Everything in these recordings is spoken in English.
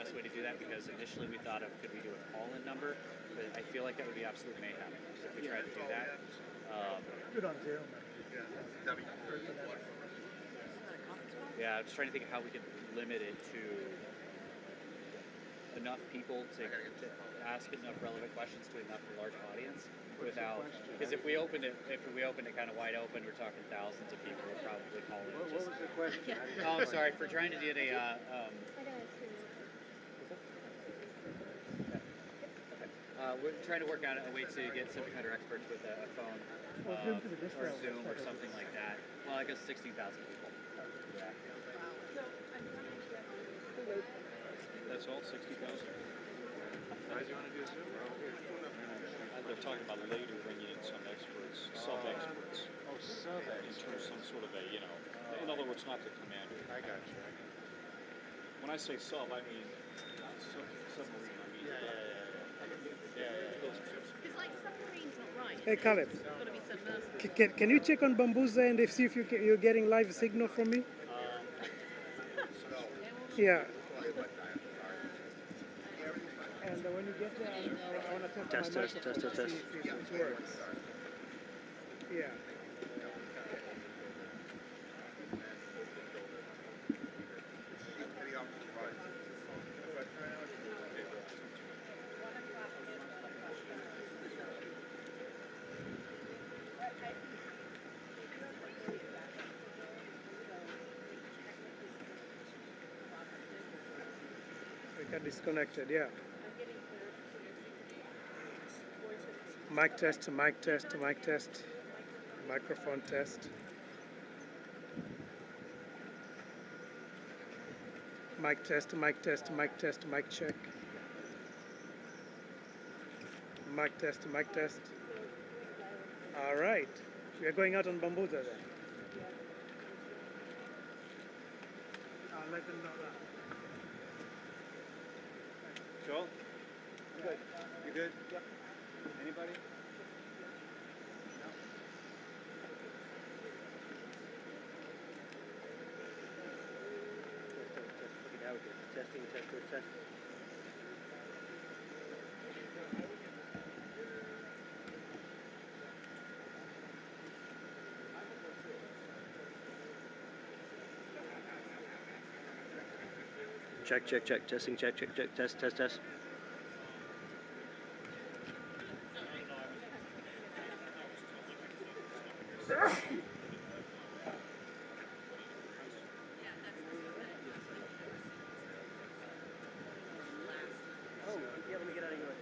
best way to do that, because initially we thought of could we do a call-in number, but I feel like that would be absolute mayhem if we tried to do that. Do it on Zoom. Yeah, I'm just trying to think of how we could limit it to enough people to ask enough relevant questions to enough large audience without, because if we opened it kind of wide open, we're talking thousands of people would probably call in. What was the question? Oh, I'm sorry, for trying to get a we're trying to work out a way to get subject matter experts with a phone or Zoom or something like that. Well, I guess 16,000 people. Yeah. That's all, 60,000? Why do you want to do a Zoom? They're talking about later bringing in some experts, sub-experts. Oh, sub-experts. In terms of some sort of a, in other words, not the commander. I got you. When I say sub, I mean not submarine. I mean It's like submarines, not right. Hey, Caleb. It's got to be submersible. Can you check on Bambuza and see if you're getting live signal from me? Yeah. And when you get there, I want to test my microphone to see if it works. Yeah. We got disconnected, yeah. Mic test, mic test, mic test, microphone test. Mic test, mic test, mic test, mic check. Mic test, mic test. All right, we are going out on Bambuza then. I'll let them know that. Joel? Good. You good? Yep. Anybody? No. Testing, test. Check, testing, check, test. Oh, yeah, let me get out of your way.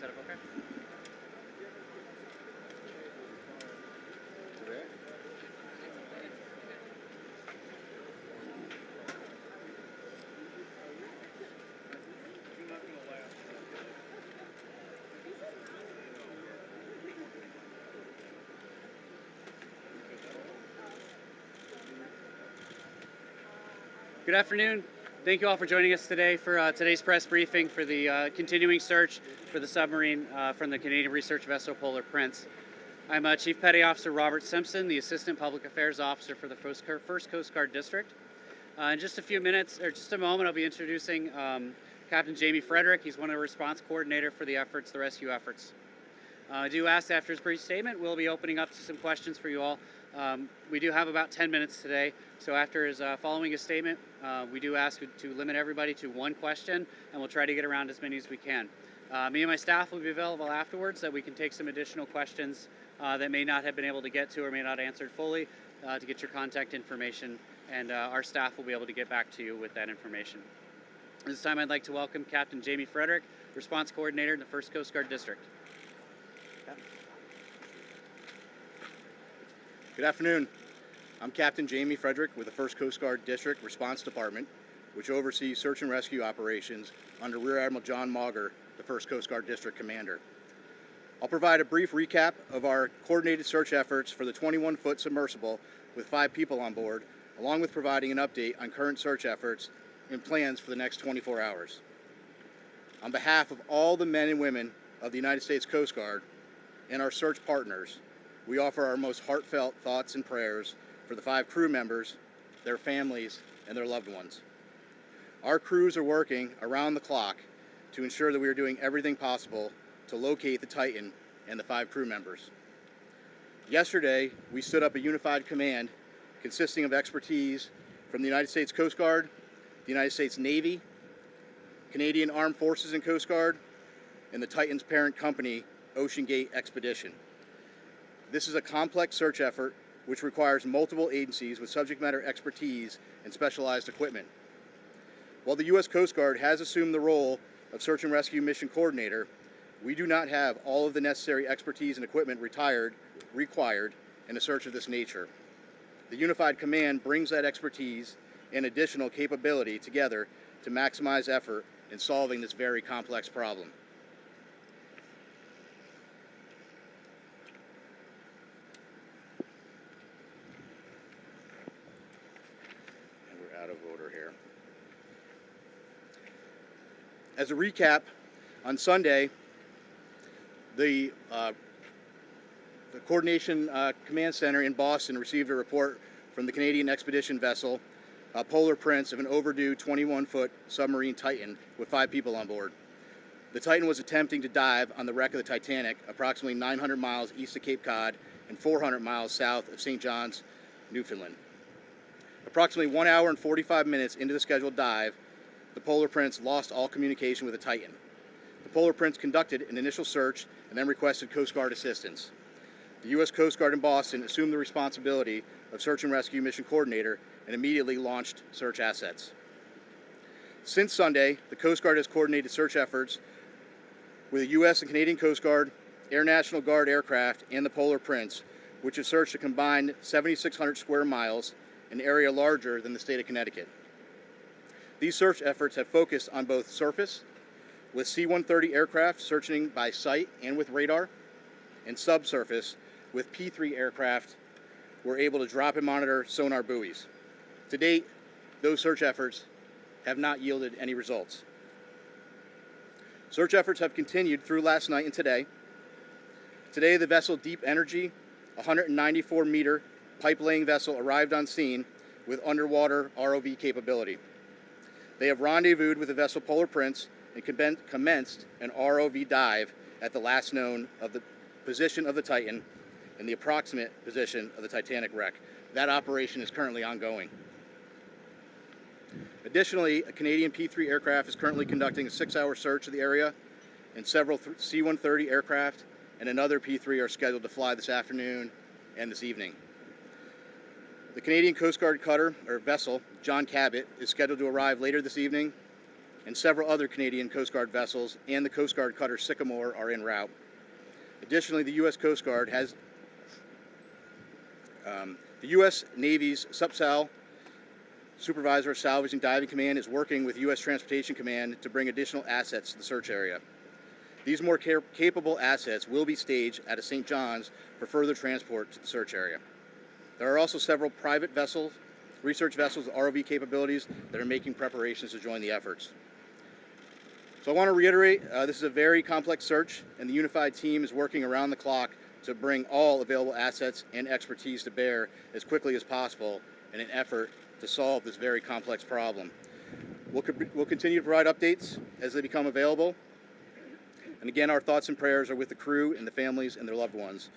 set up okay? Good afternoon. Thank you all for joining us today for today's press briefing for the continuing search for the submarine from the Canadian research vessel Polar Prince. I'm Chief Petty Officer Robert Simpson, the Assistant Public Affairs Officer for the 1st Coast Guard District. In just a few minutes, or just a moment, I'll be introducing Captain Jamie Frederick. He's one of the response coordinator for the rescue efforts. I do ask after his brief statement, we'll be opening up to some questions for you all. We do have about 10 minutes today, so after his following his statement, we do ask to limit everybody to one question, and we'll try to get around as many as we can. Me and my staff will be available afterwards so that we can take some additional questions that may not have been able to get to or may not answered fully to get your contact information, and our staff will be able to get back to you with that information. This time I'd like to welcome Captain Jamie Frederick, Response Coordinator in the 1st Coast Guard District. Good afternoon. I'm Captain Jamie Frederick with the 1st Coast Guard District Response Department, which oversees search and rescue operations under Rear Admiral John Mauger, the 1st Coast Guard District Commander. I'll provide a brief recap of our coordinated search efforts for the 21-foot submersible with 5 people on board, along with providing an update on current search efforts and plans for the next 24 hours. On behalf of all the men and women of the United States Coast Guard and our search partners, we offer our most heartfelt thoughts and prayers for the 5 crew members, their families, and their loved ones. Our crews are working around the clock to ensure that we are doing everything possible to locate the Titan and the 5 crew members. Yesterday, we stood up a unified command consisting of expertise from the United States Coast Guard, the United States Navy, Canadian Armed Forces and Coast Guard, and the Titan's parent company, Ocean Gate Expedition. This is a complex search effort which requires multiple agencies with subject matter expertise and specialized equipment. While the U.S. Coast Guard has assumed the role of search and rescue mission coordinator, we do not have all of the necessary expertise and equipment required in a search of this nature. The Unified Command brings that expertise and additional capability together to maximize effort in solving this very complex problem. Out of order here. As a recap, on Sunday, the Coordination Command Center in Boston received a report from the Canadian expedition vessel Polar Prince of an overdue 21-foot submarine Titan with 5 people on board. The Titan was attempting to dive on the wreck of the Titanic approximately 900 miles east of Cape Cod and 400 miles south of St. John's, Newfoundland. Approximately 1 hour and 45 minutes into the scheduled dive, the Polar Prince lost all communication with the Titan. The Polar Prince conducted an initial search and then requested Coast Guard assistance. The U.S. Coast Guard in Boston assumed the responsibility of search and rescue mission coordinator and immediately launched search assets. Since Sunday, the Coast Guard has coordinated search efforts with the U.S. and Canadian Coast Guard, Air National Guard aircraft, and the Polar Prince, which have searched a combined 7,600 square miles, an area larger than the state of Connecticut. These search efforts have focused on both surface, with C-130 aircraft searching by sight and with radar, and subsurface, with P-3 aircraft were able to drop and monitor sonar buoys. To date, those search efforts have not yielded any results. Search efforts have continued through last night and today. Today, the vessel Deep Energy, a 194-meter pipe-laying vessel, arrived on scene with underwater ROV capability. They have rendezvoused with the vessel Polar Prince and commenced an ROV dive at the last known of the position of the Titan and the approximate position of the Titanic wreck. That operation is currently ongoing. Additionally, a Canadian P-3 aircraft is currently conducting a 6-hour search of the area, and several C-130 aircraft and another P-3 are scheduled to fly this afternoon and this evening. The Canadian Coast Guard cutter, or vessel, John Cabot, is scheduled to arrive later this evening. and several other Canadian Coast Guard vessels and the Coast Guard cutter Sycamore are en route. Additionally, the U.S. Coast Guard has the U.S. Navy's SUPSAL Supervisor of Salvage and Diving Command is working with U.S. Transportation Command to bring additional assets to the search area. These more capable assets will be staged at a St. John's for further transport to the search area. There are also several private vessels, research vessels with ROV capabilities that are making preparations to join the efforts. So I want to reiterate, this is a very complex search, and the unified team is working around the clock to bring all available assets and expertise to bear as quickly as possible in an effort to solve this very complex problem. We'll continue to provide updates as they become available. And again, our thoughts and prayers are with the crew and the families and their loved ones.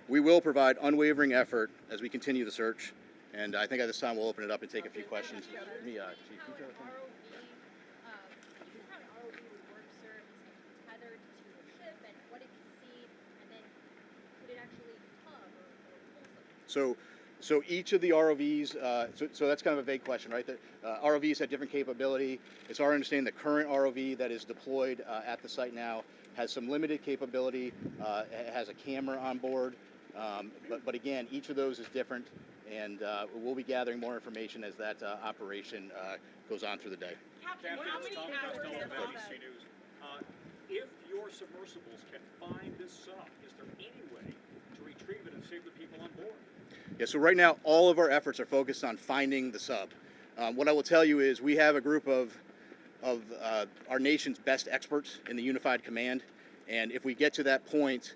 We will provide unwavering effort as we continue the search. And I think at this time we'll open it up and take a few questions. How an ROV would work, sir, is tethered to a ship and what it can see, and then could it actually tug or pull something? So each of the ROVs, so that's kind of a vague question, right? ROVs have different capability. It's our understanding the current ROV that is deployed at the site now has some limited capability, it has a camera on board, but again, each of those is different, and we'll be gathering more information as that operation goes on through the day. Captain, how many hours ABC News. If your submersibles can find this sub, is there any way to retrieve it and save the people on board? Yeah, so right now all of our efforts are focused on finding the sub. What I will tell you is we have a group of our nation's best experts in the Unified Command, and if we get to that point,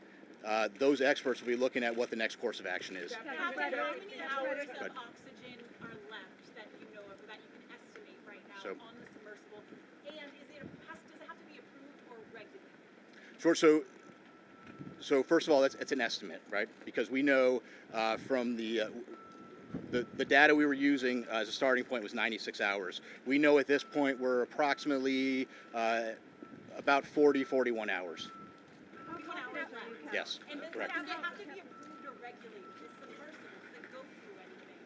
those experts will be looking at what the next course of action is. Captain, how many hours of oxygen are left that you know of, or that you can estimate right now on the submersible? And does it have to be approved or regulated? Sure. So first of all, it's an estimate, right? Because we know from the data we were using as a starting point was 96 hours. We know at this point we're approximately about 41 hours. Yes, and correct. Does it have to be approved or regulated? Does submersibles go through anything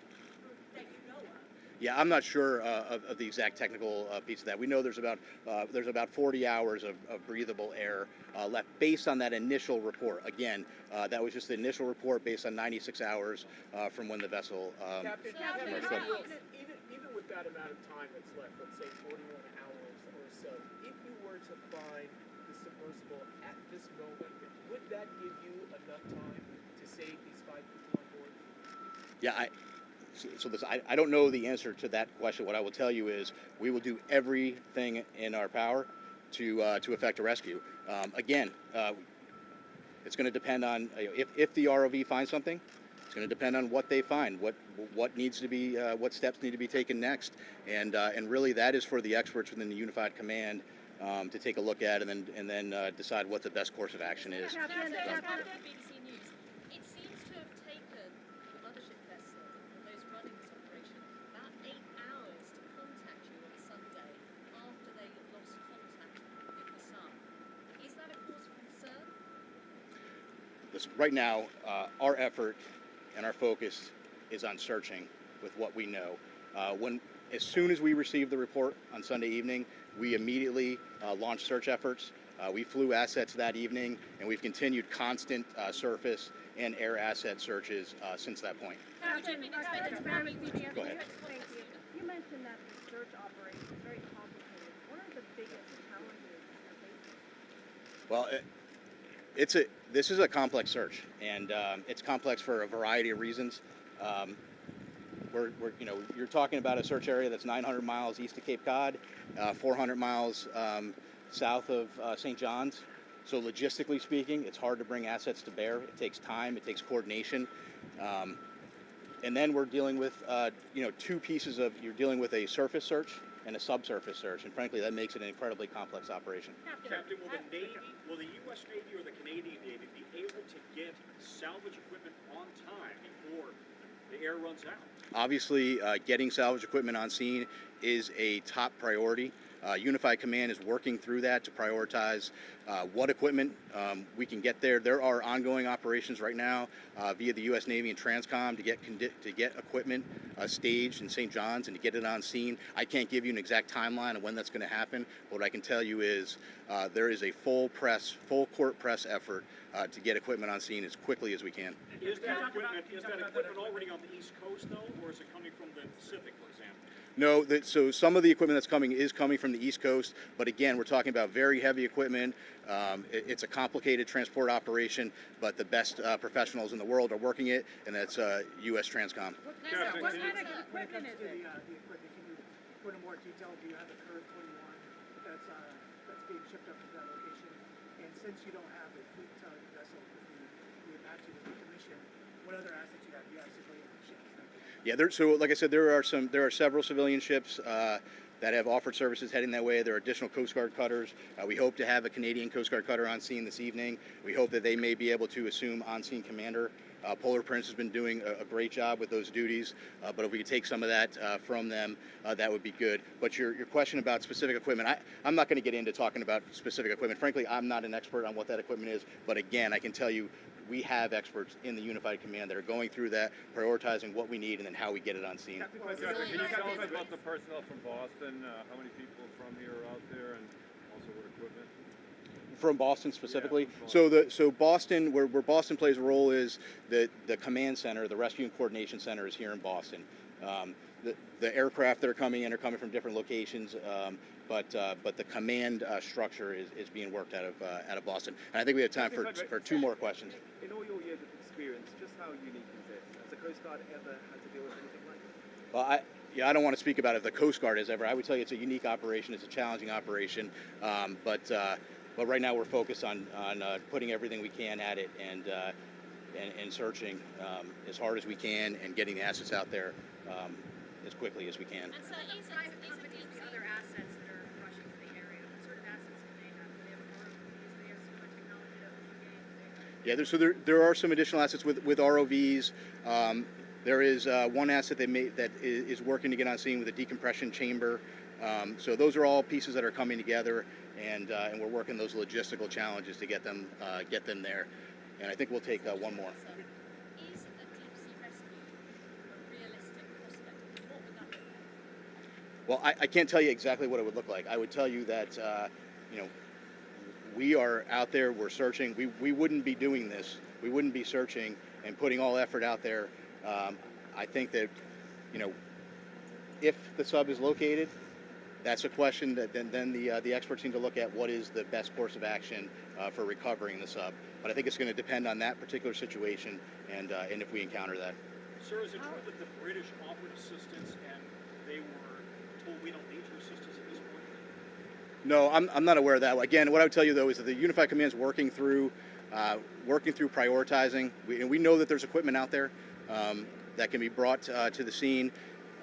that you know of? Yeah, I'm not sure of the exact technical piece of that. We know there's about 40 hours of breathable air left based on that initial report. Again, that was just the initial report based on 96 hours from when the vessel Captain, submerged. even with that amount of time that's left, let's say 41 hours or so, if you were to find the submersible at this moment, would that give you enough time to save these 5 people on board? Yeah, I don't know the answer to that question. What I will tell you is we will do everything in our power to effect a rescue. Again, it's going to depend on if the ROV finds something. It's going to depend on what they find, what needs to be, what steps need to be taken next, and really that is for the experts within the Unified Command to take a look at and then decide what the best course of action is. Captain, BBC News. It seems to have taken the mothership vessel and those running this operation about 8 hours to contact you on Sunday after they lost contact with the sub. Is that a cause for concern? Listen, right now, our effort and our focus is on searching with what we know. As soon as we received the report on Sunday evening, we immediately launched search efforts. We flew assets that evening, and we've continued constant surface and air asset searches since that point. Captain, Go ahead. Thank you. You mentioned that the search operation is very complicated. What are the biggest challenges you're facing? Well, this is a complex search, and it's complex for a variety of reasons. You're talking about a search area that's 900 miles east of Cape Cod, 400 miles south of St. John's. So logistically speaking, it's hard to bring assets to bear. It takes time, it takes coordination. And then we're dealing with, two pieces of, you're dealing with a surface search and a subsurface search. And frankly, that makes it an incredibly complex operation. Captain, will the U.S. Navy or the Canadian Navy be able to get salvage equipment on time before the air runs out? Obviously, getting salvage equipment on scene is a top priority. Unified Command is working through that to prioritize what equipment we can get there. There are ongoing operations right now via the U.S. Navy and Transcom to get equipment staged in St. John's and to get it on scene. I can't give you an exact timeline of when that's going to happen. What I can tell you is there is a full court press effort to get equipment on scene as quickly as we can. Is that equipment already on the East Coast, though, or is it coming from the Pacific, for example? No, so some of the equipment that's coming is coming from the East Coast, but again, we're talking about very heavy equipment. It's a complicated transport operation, but the best professionals in the world are working it, and that's U.S. Transcom. What kind of equipment When it comes is to it? the equipment, can you put in more detail? Do you have a Curve 21 that's being shipped up to that location? And since you don't have a fleet tug vessel with the Apache to decommission, what other assets you have? You have civilian ships. Yeah, so like I said, there are several civilian ships that have offered services heading that way. There are additional Coast Guard cutters. We hope to have a Canadian Coast Guard cutter on scene this evening. We hope that they may be able to assume on-scene commander. Polar Prince has been doing a great job with those duties, but if we could take some of that from them, that would be good. But your question about specific equipment, I'm not going to get into talking about specific equipment. Frankly, I'm not an expert on what that equipment is, but again, I can tell you we have experts in the Unified Command that are going through that, prioritizing what we need, and then how we get it on scene. Can you tell us about the personnel from Boston? How many people from here are out there, and also what equipment? From Boston specifically. Yeah, from Boston. So Boston, where Boston plays a role is the command center, the rescue and coordination center is here in Boston. The aircraft that are coming in are coming from different locations, but the command structure is being worked out of Boston. And I think we have time for two more questions. In all your years of experience, just how unique is this? Has the Coast Guard ever had to deal with anything like this? Well, I don't want to speak about if the Coast Guard has ever. I would tell you it's a unique operation. It's a challenging operation, but right now we're focused on putting everything we can at it and searching as hard as we can and getting the assets out there as quickly as we can. And so Private companies, the other assets that are rushing to the area, what sort of assets do they have? Do they have ROVs? They have similar technology that we gain? Yeah, there are some additional assets with ROVs. There is one asset that is working to get on scene with a decompression chamber. So those are all pieces that are coming together, and we're working those logistical challenges to get them there. And I think we'll take one more. is a deep-sea rescue a realistic prospect? What would that look like? Well, I can't tell you exactly what it would look like. I would tell you that we are out there, we're searching. We wouldn't be doing this. We wouldn't be searching and putting all effort out there. I think that, if the sub is located, that's a question that then the experts need to look at what is the best course of action for recovering the sub. But I think it's going to depend on that particular situation and if we encounter that. Sir, is it true that the British offered assistance and they were told we don't need your assistance at this point? No, I'm not aware of that. Again, what I would tell you though is that the Unified Command is working through prioritizing. We know that there's equipment out there that can be brought to the scene.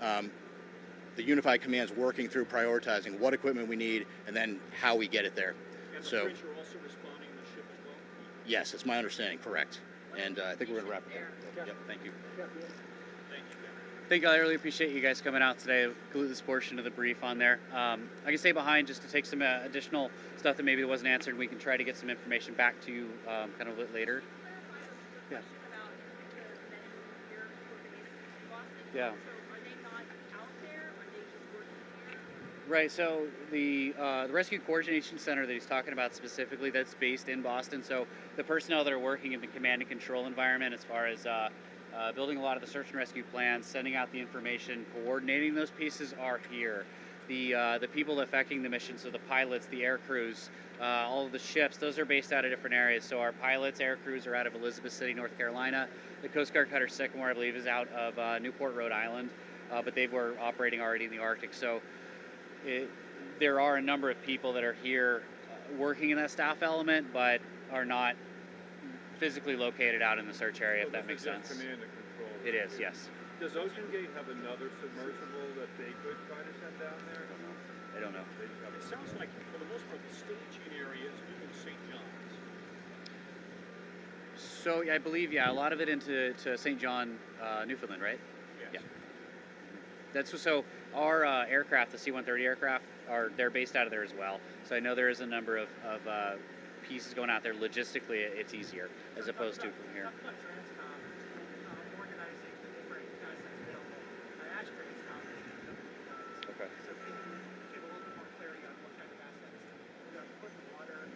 The Unified Command is working through prioritizing what equipment we need and then how we get it there. And the So, British are also responding to the ship as well? yes, it's my understanding, correct. And I think we're going to wrap it there. Yep, thank you. Thank you, Ben. Thank you. I really appreciate you guys coming out today. Include this portion of the brief on there. I can stay behind just to take some additional stuff that maybe wasn't answered. We can try to get some information back to you kind of a bit later. Yeah. Yeah. Right, so the Rescue Coordination Center that he's talking about specifically, that's based in Boston. So the personnel that are working in the command and control environment as far as building a lot of the search and rescue plans, sending out the information, coordinating those pieces are here. The people affecting the mission, so the pilots, the air crews, all of the ships, those are based out of different areas. So our pilots, air crews are out of Elizabeth City, North Carolina. The Coast Guard cutter Sycamore, I believe, is out of Newport, Rhode Island, but they were operating already in the Arctic. So there are a number of people that are here working in that staff element, but are not physically located out in the search area, if that makes sense. Command and control. It is, yes. Does Ocean Gate have another submersible that they could try to send down there? I don't know. They just have It sounds like, for the most part, the staging area is moving to St. John's. So I believe, yeah, a lot of it into St. John, Newfoundland, right? Yes. Yeah. That's so. Our aircraft, the C-130 aircraft, they're based out of there as well. So I know there is a number of pieces going out there. Logistically, it's easier as opposed to from here. Organizing the different assets available. Ashtrays, how this is Okay. so can you give a little bit more clarity on what kind of assets we're going to put in the water?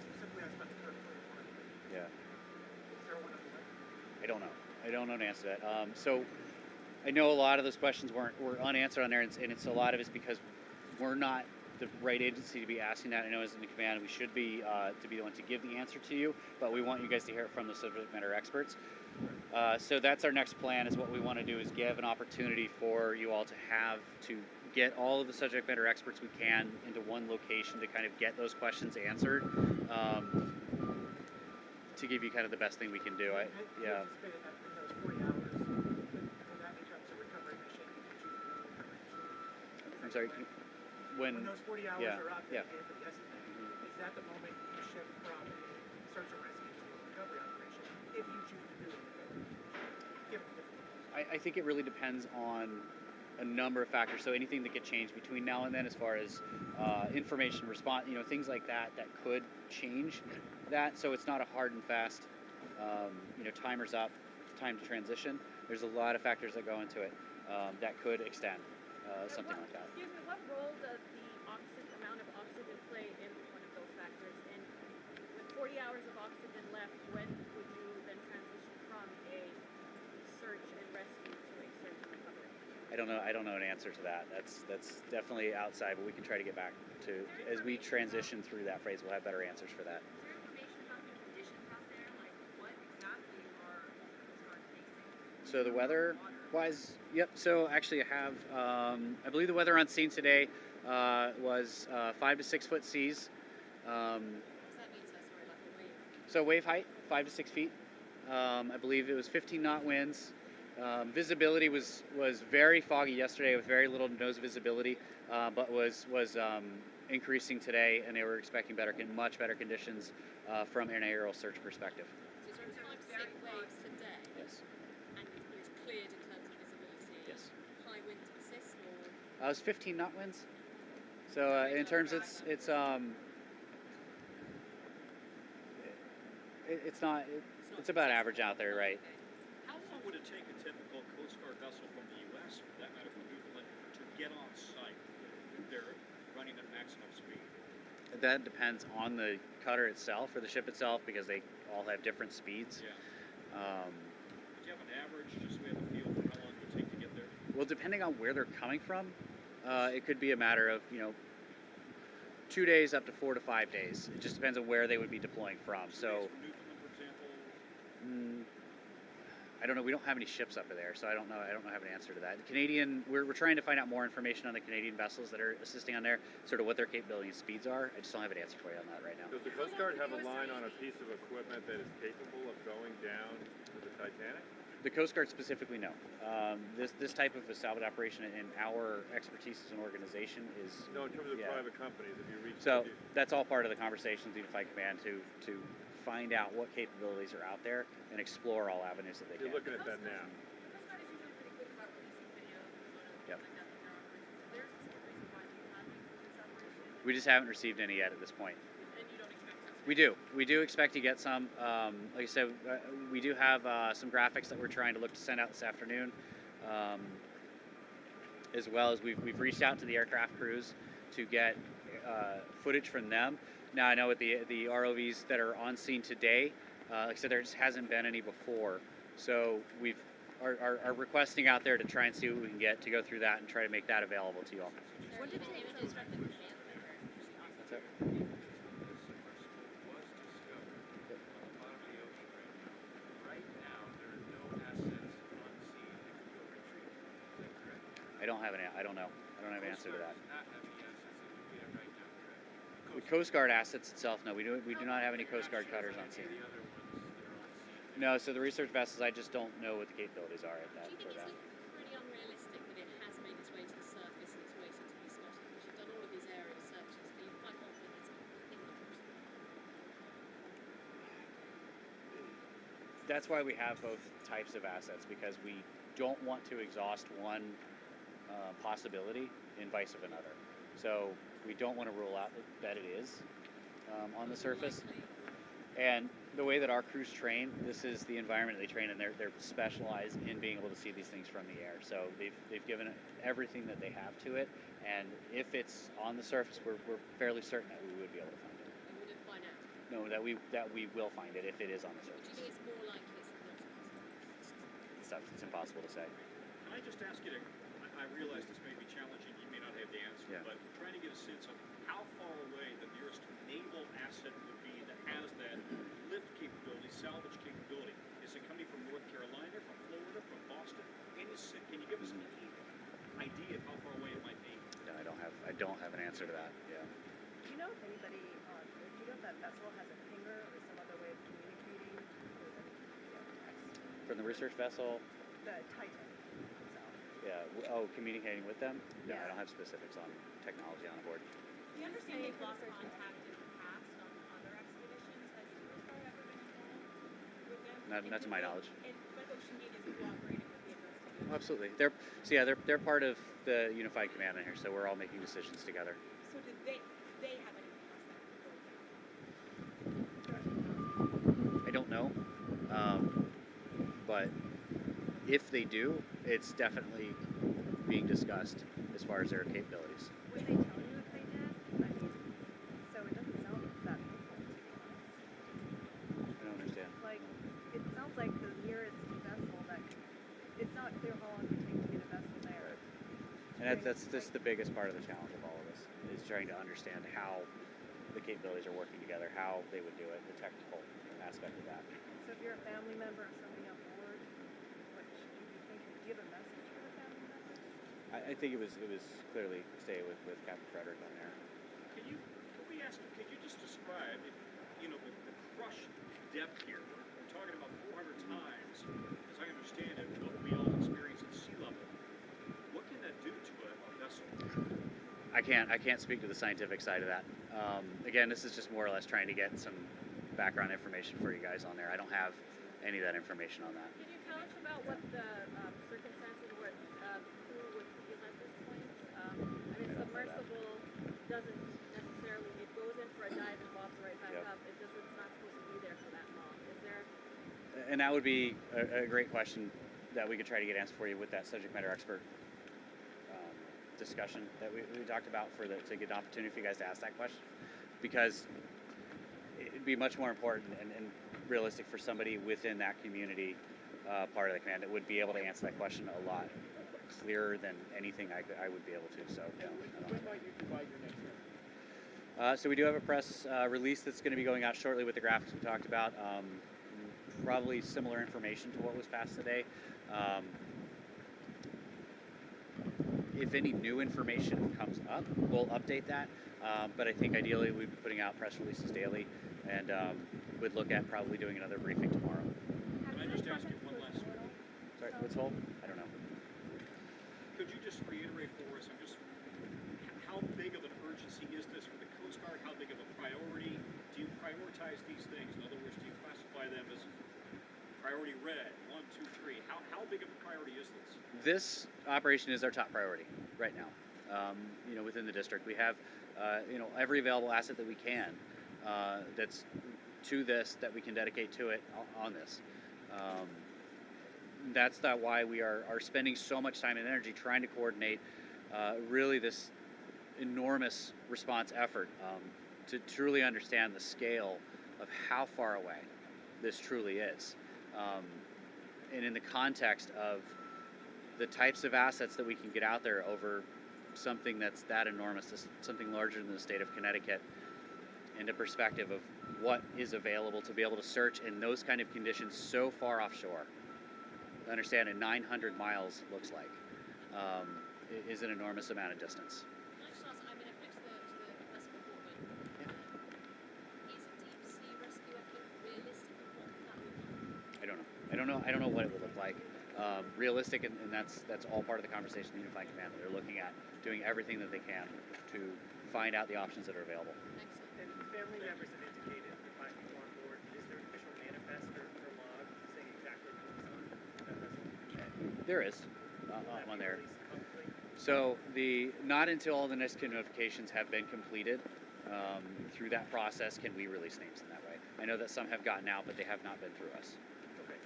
Specifically, that's about the curve 21. Yeah. Is there one on the way? I don't know. I don't know an answer to that. So I know a lot of those questions were unanswered on there, and it's a lot of it's because we're not the right agency to be asking that. I know as in the command we should be to be the one to give the answer to you, but we want you guys to hear it from the subject matter experts. So that's our next plan. Is what we want to do is give an opportunity for you all to get all of the subject matter experts we can into one location to kind of get those questions answered. To give you kind of the best thing we can do. Yeah. Anticipated that in those 40 hours, when that becomes a recovery mission, you can choose to do a recovery mission. I'm sorry. When those 40 hours are up, yeah. that you gave for the estimate, is that the moment you shift from a search and rescue to a recovery operation, if you choose to do a recovery? Given the difficulties. I think it really depends on a number of factors. So anything that could change between now and then, as far as information response, things like that could change that. So it's not a hard and fast, timer's up, time to transition. There's a lot of factors that go into it that could extend something like that. Excuse me, what role does the amount of oxygen play in one of those factors? And with 40 hours of oxygen left, when would you then transition from a search and rescue to a search and recovery? I don't know an answer to that. That's definitely outside, but we can try to get back to, as we transition through that phrase, we'll have better answers for that. Is there information about the conditions out there? Like, what exactly are Coast Guard facing? So the weather-wise, yep. So actually, I have, I believe the weather on scene today was 5 to 6 foot seas. What does that mean, sir? Sorry, like a wave? So wave height, 5 to 6 feet. I believe it was 15 knot winds. Visibility was very foggy yesterday with very little nose visibility, but was increasing today, and they were expecting much better conditions from an aerial search perspective. So it's 5 to 6 waves today? Yes. And it's cleared in terms of visibility? Yes. High winds persist, or? It was 15 knot winds. So in terms, it's about average out there, right? How long would it take a typical Coast Guard vessel from the U.S., for that matter from Newfoundland, to get on site if they're running at maximum speed? That depends on the cutter itself or the ship itself, because they all have different speeds. Yeah. Do you have an average, just so we have a feel for how long it would take to get there? Well, depending on where they're coming from, it could be a matter of 2 days up to 4 to 5 days. It just depends on where they would be deploying from. 2 So. days from Newfoundland, for example? I don't know. We don't have any ships up there, so I don't know. I don't have an answer to that. The Canadian, we're trying to find out more information on the Canadian vessels that are assisting on there, sort of what their capability and speeds are. I just don't have an answer for you on that right now. Does the Coast Guard have a line on a piece of equipment that is capable of going down to the Titanic? The Coast Guard specifically, no. This type of a salvage operation in our expertise as an organization is No, in terms of private companies, if you reach. So that's all part of the conversation with Unified Command to find out what capabilities are out there and explore all avenues that they can. You're looking at that now. The Coast Guard is usually pretty good about releasing videos and Yep. like that of their operations. Is there a specific reason why you have these operations? We just haven't received any yet at this point. And you don't expect that to We do. We do expect to get some. Like I said, we do have some graphics that we're trying to look to send out this afternoon, as well as we've reached out to the aircraft crews to get footage from them. Now I know with the ROVs that are on scene today, like I said, there just hasn't been any before. So we are requesting out there to try and see what we can get to go through that and try to make that available to you all. What did images from the command center? That's it. I don't have an answer to that. The Coast Guard assets itself, no, we do not have any Coast Guard cutters on scene. No, so the research vessels, I just don't know what the capabilities are at that. Do you think it's pretty unrealistic that it has made its way to the surface and it's waiting to be spotted? Because you've done all of these aerial searches. Are you quite confident it's imminent? That's why we have both types of assets, because we don't want to exhaust one possibility in vice of another. So we don't want to rule out that it is on the surface. And the way that our crews train, this is the environment they train in. They're specialized in being able to see these things from the air. So they've given it everything that they have to it. And if it's on the surface, we're fairly certain that we would be able to find it. And would it find out? No, that we will find it if it is on the Do you surface. think it's more likely it's not? It's impossible to say. Can I just ask you to, I realize this may be challenging, you may not have the answer, Yeah. but trying to get a sense of how far away the nearest naval asset would be that has that lift capability, salvage capability. Is it coming from North Carolina, from Florida, from Boston? Can you give us any idea of how far away it might be? No, I don't have an answer to that. Yeah. Do you know if anybody, do you know if that vessel has a pinger or some other way of communicating? Or is it, From the research vessel, the Titan itself? yeah. Communicating with them? No, Yeah. I don't have specifics on technology on board. Do you understand they've lost contact in the past on other expeditions? Has the Coast Guard ever been involved with them? Not to my knowledge. But Ocean Gate is cooperating with the investigation. Absolutely. They're part of the unified command in here, so we're all making decisions together. So did they have any I don't know, but if they do, it's definitely being discussed as far as their capabilities. Would they tell you if they did? I mean, so it doesn't sound that hopeful, to be honest. I don't understand. Like, it sounds like the nearest vessel that it's not clear how long it would take to get a vessel there. And that's the biggest part of the challenge of all of this, is trying to understand how the capabilities are working together, how they would do it, the technical aspect of that. So if you're a family member of somebody on board, what should you be thinking? Do you have a message for the family members? I think it was clearly stay with Captain Frederick on there. Can you just describe, the crush depth here? We're talking about 400 times, as I understand it, what we all experience at sea level. What can that do to a vessel? I can't speak to the scientific side of that. Again, this is just more or less trying to get some background information for you guys on there. I don't have any of that information on that. Can you tell us about what the circumstances where crew would feel at this point? Submersible doesn't necessarily, it goes in for a dive and pops right back up. It's not supposed to be there for that long. Is there? And that would be a great question that we could try to get answered for you with that subject matter expert discussion that we talked about to get an opportunity for you guys to ask that question, because it'd be much more important and realistic for somebody within that community part of the command that would be able to answer that question a lot clearer than anything I would be able to. So, no, When might you provide your next one? So we do have a press release that's going to be going out shortly with the graphics we talked about. Probably similar information to what was passed today. If any new information comes up, we'll update that. But I think ideally we'd be putting out press releases daily, and would look at probably doing another briefing tomorrow. Can I just ask you one last? Sorry, what's hold? I don't know. Could you just reiterate for us, how big of an urgency is this for the Coast Guard? How big of a priority? Do you prioritize these things? In other words, do you classify them as priority red, 1, 2, 3? How big of a priority is this? This operation is our top priority right now. Within the district, we have, every available asset that we can that's to this that we can dedicate to it on this. That's why we are spending so much time and energy trying to coordinate really this enormous response effort to truly understand the scale of how far away this truly is. And in the context of the types of assets that we can get out there over something that's that enormous, something larger than the state of Connecticut, into perspective of what is available to be able to search in those kind of conditions so far offshore. Understand a 900 miles looks like is an enormous amount of distance. Can I just ask, if next to the vessel reportment, is a deep sea rescue effort realistic, and what that would be? I don't know what it would look like. Realistic, and that's all part of the conversation the Unified Command. They're looking at doing everything that they can to find out the options that are available. And family members have indicated the 5 people on board. Is there an official manifest or log saying exactly what's on that vessel? There is Will that on be there. released publicly? So not until all the NISCA notifications have been completed, through that process can we release names in that way. I know that some have gotten out, but they have not been through us. Okay.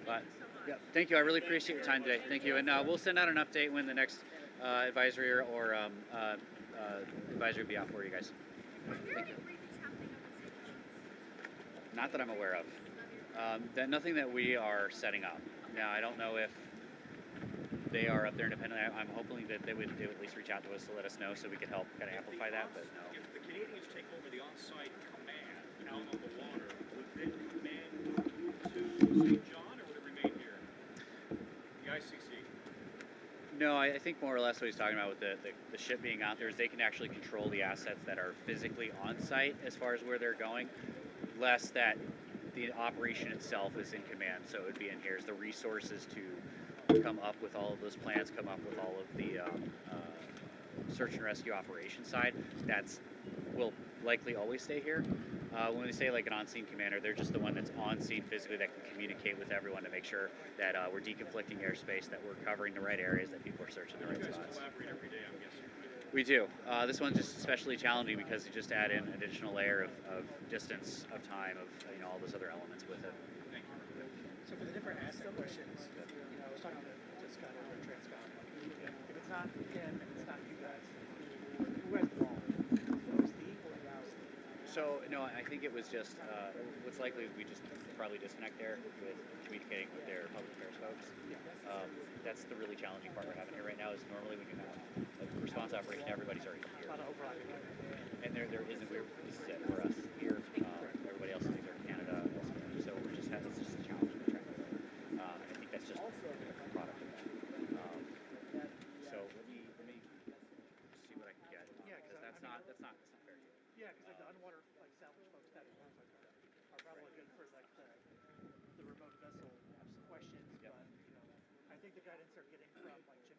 But yeah, thank you. I really appreciate your time today. Thank you, and we'll send out an update when the next advisory or advisory will be out for you guys. Thank you. Not that I'm aware of. Nothing that we are setting up. Now, I don't know if they are up there independently. I'm hoping that they would at least reach out to us to let us know so we could help kind of amplify that, but no. If the Canadians take over the on-site command out on the water, would then command move to St. John, or would it remain here? The ICC? No, I think more or less what he's talking about with the ship being out there is they can actually control the assets that are physically on site as far as where they're going, less that the operation itself is in command. So it would be in here is the resources to come up with all of those plans, come up with all of the search and rescue operation side. Will likely always stay here. When we say like an on-scene commander, they're just the one that's on scene physically that can communicate with everyone to make sure that we're deconflicting airspace, that we're covering the right areas, that people are searching the right spots. You guys collaborate every day, I'm guessing. We do. This one's just especially challenging because you just add in an additional layer of distance, of time, of all those other elements with it. Thank you. So for the different asset questions, I was talking to Scott over at Transcom. If it's not him and it's not you guys, who has the ball? Steve or Rouse? So no, I think it was just what's likely we just probably disconnect there with communicating with their public affairs folks. That's the really challenging part we're having here right now. Is normally when you have a response operation, everybody's already here, and there isn't. This is it for us here. Everybody else is either in Canada or elsewhere. So it's just a challenge we're trying to. I think that's just a product of that. So let me see what I can get. Yeah, because that's not fair. Yeah, because like the underwater salvage folks that are probably good for like the remote vessel questions, but I think the guidance they're getting from like Jim